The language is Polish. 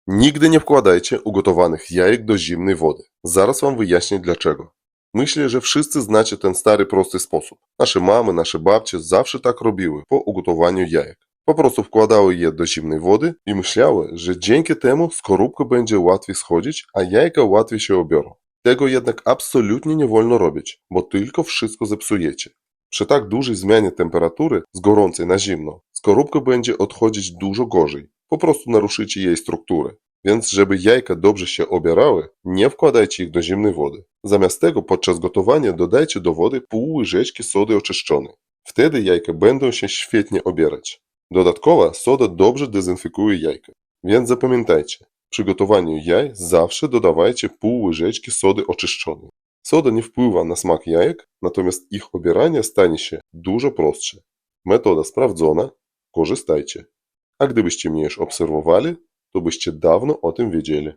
Nigdy nie wkładajcie ugotowanych jajek do zimnej wody. Zaraz wam wyjaśnię dlaczego. Myślę, że wszyscy znacie ten stary, prosty sposób. Nasze mamy, nasze babcie zawsze tak robiły po ugotowaniu jajek. Po prostu wkładały je do zimnej wody i myślały, że dzięki temu skorupka będzie łatwiej schodzić, a jajka łatwiej się obiorą. Tego jednak absolutnie nie wolno robić, bo tylko wszystko zepsujecie. Przy tak dużej zmianie temperatury z gorącej na zimną, skorupka będzie odchodzić dużo gorzej. Po prostu naruszycie jej strukturę. Więc żeby jajka dobrze się obierały, nie wkładajcie ich do zimnej wody. Zamiast tego podczas gotowania dodajcie do wody pół łyżeczki sody oczyszczonej. Wtedy jajka będą się świetnie obierać. Dodatkowo soda dobrze dezynfekuje jajka. Więc zapamiętajcie, przy gotowaniu jaj zawsze dodawajcie pół łyżeczki sody oczyszczonej. Soda nie wpływa na smak jajek, natomiast ich obieranie stanie się dużo prostsze. Metoda sprawdzona, korzystajcie. A gdybyście mnie już obserwowali, to byście dawno o tym wiedzieli.